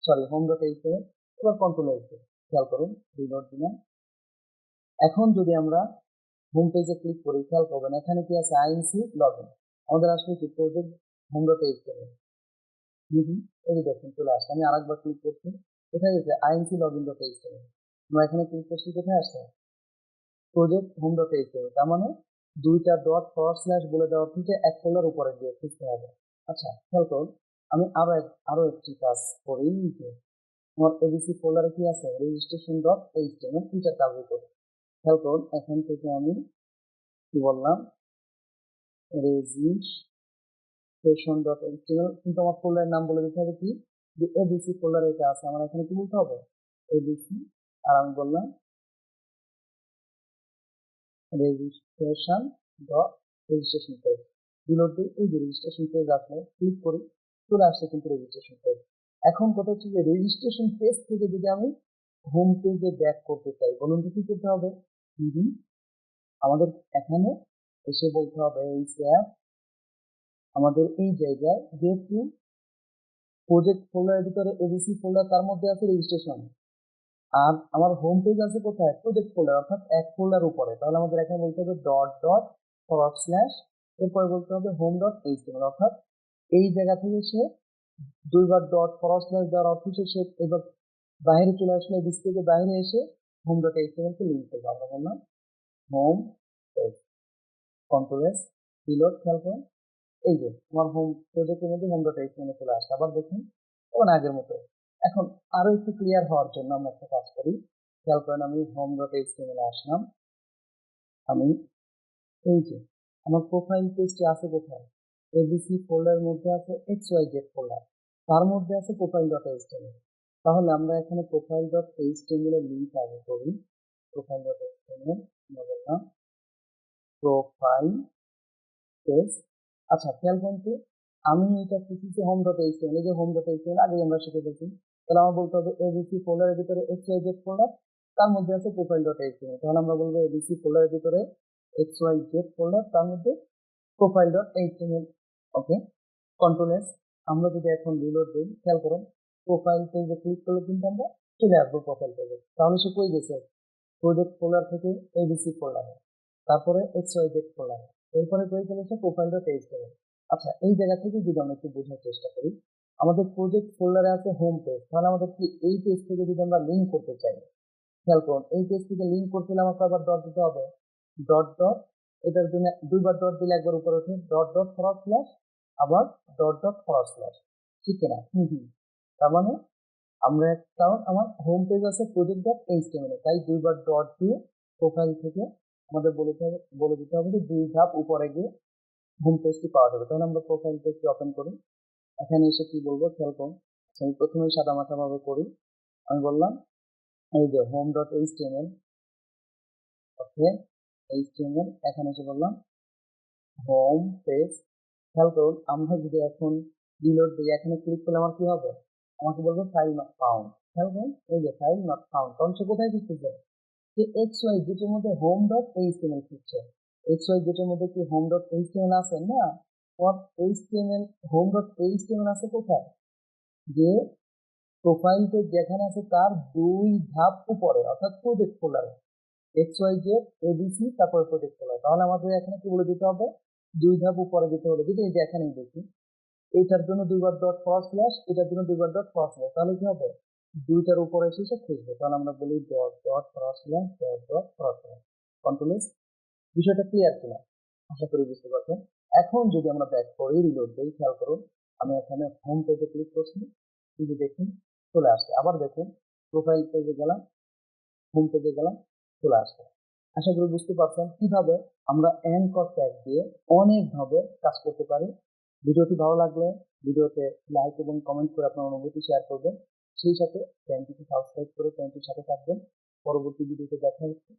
sorry home dot HTML. এবার কন্ট্রোল এস, খেয়াল করুন, রিলোড দিলাম। এখন যদি আমরা হোম পেজে ক্লিক করি, খেয়াল করবেন এখানে কি আছে, আইএনসি লগ ইন। আমাদের আসলে কি প্রজেক্ট হোম ডট এইচটিএমএল, এই দেখুন চলে আসছে। আমি আরেকবার ক্লিক করছি, কোথায় গেছে, INC log in dot HTML. আমরা এখানে ক্লিক করছি, কোথায় আসছে, প্রজেক্ট হোম ডট এইচটিএমএল। তার মানে দুইটা ডট ফরওয়ার্ড স্ল্যাশ বলে দেওয়ার থেকে এক ফোল্ডার উপরে দিয়ে খুঁজতে হবে। আচ্ছা খেয়াল করুন, আমি আরো একটি কাজ করি, যে আমার এবিসি ফোল্ডারে কি আছে, রেজিস্ট্রেশন ডট এইচটিএমএল, দুইটা কাজ করি। খেয়াল করুন, এখান থেকে আমি কি বললাম, রেজিস্ট্রেশন ডট এইচটিএমএল, কিন্তু আমার ফোল্ডারের নাম বলে দিতে হবে কি, যে এবিসি ফোল্ডারে এটা আছে, আমার এখানে কি বলতে হবে, এবিসি। আর আমি বললাম registration dot registration page, reload দিই, এই যে রেজিস্ট্রেশন পেজ আসলে ক্লিক করি, চলে আসছে কিন্তু রেজিস্ট্রেশন পেজ। এখন কথা হচ্ছে যে রেজিস্ট্রেশন পেজ থেকে যদি আমি হোম পেজে ব্যাক করতে চাই, বলুন তো কি করতে হবে, আমাদের এখানে এসে বলতে হবে এই স্যাপ, আমাদের এই জায়গায় যেহেতু প্রজেক্ট ফোল্ডারের ভিতরে এবিসি ফোল্ডার, তার মধ্যে আছে রেজিস্ট্রেশন, আর আমার হোম পেজ আছে কোথায়, প্রজেক্ট ফোল্ডার, অর্থাৎ এক ফোল্ডার উপরে। তাহলে আমাদের এখানে বলতে হবে ডট ডট ফরওয়ার্ড স্ল্যাশ, এরপরে বলতে হবে হোম ডট এইচটিএমএল, অর্থাৎ এই জায়গা থেকে সে দুইবার ডট ফরওয়ার্ড স্ল্যাশ দেওয়ার অর্থ সে এবার বাইরে চলে আসলে, এবিসি থেকে বাইরে এসে হোম ডট এইচটিএমএল কে লিঙ্ক করবে। আমরা বললাম home page, control S, reload. খেয়াল করুন, এই যে আমার হোম প্রজেক্টের মধ্যে হোম ডট এইচটিএমএল চলে আসছে। আবার দেখুন তখন আগের মতো। এখন আরো একটু ক্লিয়ার হওয়ার জন্য আমরা একটা কাজ করি, খেয়াল করেন, আমি হোম ডট এইচটিএমএল আসলাম, আমি এই যে আমার প্রোফাইল পেজটি আছে কোথায়, এবিসি ফোল্ডারের মধ্যে আছে XYZ ফোল্ডার, তার মধ্যে আছে প্রোফাইল ডট এইচটিএমএল। তাহলে আমরা এখানে প্রোফাইল ডট এইচটিএমএল এর লিঙ্ক আগে করি, প্রোফাইল ডট এইচটিএমএল, আমরা বললাম প্রোফাইল পেজ। আচ্ছা খেয়াল করুন তো, আমি এটা খুঁজছি হোম ডট এইচটিএমএল, এই যে হোম ডট এইচটিএমএল আগে আমরা শিখে গেছি। তাহলে আমার বলতে হবে এবিসি ফোল্ডারের ভিতরে XYZ ফোল্ডার, তার মধ্যে আছে প্রোফাইল ডট এইচটিএমএল। তাহলে আমরা বলবো এবিসি ফোল্ডারের ভিতরে XYZ ফোল্ডার, তার মধ্যে প্রোফাইল ডট এইচটিএমএল। ওকে, কন্ট্রোল এস, আমরা যদি এখন রিলোড দিই, খেয়াল করুন প্রোফাইল পেজে ক্লিক করলে কিন্তু আমরা চলে আসবো প্রোফাইল পেজে। তাহলে সে কই গেছে? প্রজেক্ট ফোল্ডার থেকে এবিসি ফোল্ডারে, তারপরে এক্সওয়াইজেড ফোল্ডারে, এরপরে কই চলেছে প্রোফাইল.html। আচ্ছা, এই জায়গা থেকে যদি আমরা একটু বোঝার চেষ্টা করি, আমাদের প্রজেক্ট ফোল্ডারে আছে হোম পেজ, তাহলে আমাদের কি এই পেজ থেকে যদি আমরা লিঙ্ক করতে চাই, খেয়াল করুন এই পেজ থেকে লিঙ্ক করতে হলে আমাকে আবার ডট দিতে হবে, ডট ডট, এটার জন্য দুইবার ডট দিলে একবার উপরে ওঠে, ডট ডট ফরওয়ার্ড স্ল্যাশ, আবার ডট ডট ফরওয়ার্ড স্ল্যাশ, ঠিক কিনা? তার মানে আমরা কারণ আমার হোম পেজ আছে project.html এ, তাই দুইবার ডট দিয়ে প্রোফাইল থেকে আমাদের বলে দিতে হবে যে 2 ধাপ উপরে গিয়ে হোম পেজটি পাওয়া যাবে। তাহলে আমরা প্রোফাইল পেজটি ওপেন করি, এখানে এসে কি বলবো খেয়াল করুন। আমি প্রথমেই সাদামাটা ভাবে করি, আমি বললাম এই যে home.html, ওকে html, এখানে এসে বললাম হোম পেজ। খেয়াল করুন আমরা যদি এখন রিলোড দিই, এখানে ক্লিক করলে আমার কি হবে? আমাকে বলবে ফাইল নট ফাউন্ড। খেয়াল করুন এই যে ফাইল নট ফাউন্ড, কারণ সে কোথায় খুঁজতেছে? যে XY যেটার মধ্যে home.html খুঁজছে। XY যেটার মধ্যে কি home.html আছে না? HTML home.html আছে কোথায়? যে প্রোফাইল পেজ যেখানে আছে তার 2 ধাপ উপরে, অর্থাৎ প্রজেক্ট ফোল্ডারে XYZ ABC তারপর প্রজেক্ট ফোল্ডার। তাহলে আমাদের এখানে কি বলে দিতে হবে? 2 ধাপ উপরে যেতে হবে। যদি এই যে এখানেই দেখি, এইটার জন্য দুইবার ডট ফরওয়ার্ড স্ল্যাশ, এটার জন্য দুইবার ডট ফরওয়ার্ড স্ল্যাশ, তাহলে কি হবে? দুইটার উপরে এসে সে খুঁজবে। তাহলে আমরা বলি dot dot forward slash dot dot forward slash, control S. বিষয়টা ক্লিয়ার কিনা? আশা করি বুঝতে পারছেন। এখন যদি আমরা ব্যাক করি, রিলোড দিই, খেয়াল করুন আমি এখানে হোম পেজে ক্লিক করছি, এই যে দেখুন চলে আসছে। আবার দেখুন প্রোফাইল পেজে গেলাম, হোম পেজে গেলাম, চলে আসছে। আশা করি বুঝতে পারছেন কিভাবে আমরা অ্যাঙ্কর ট্যাগ দিয়ে অনেকভাবে কাজ করতে পারি। ভিডিওটি ভালো লাগলে ভিডিওতে লাইক এবং কমেন্ট করে আপনার অনুভূতি শেয়ার করবেন। সেই সাথে চ্যানেলটিকে সাবস্ক্রাইব করে চ্যানেলটির সাথে থাকবেন। পরবর্তী ভিডিওতে দেখা হচ্ছে।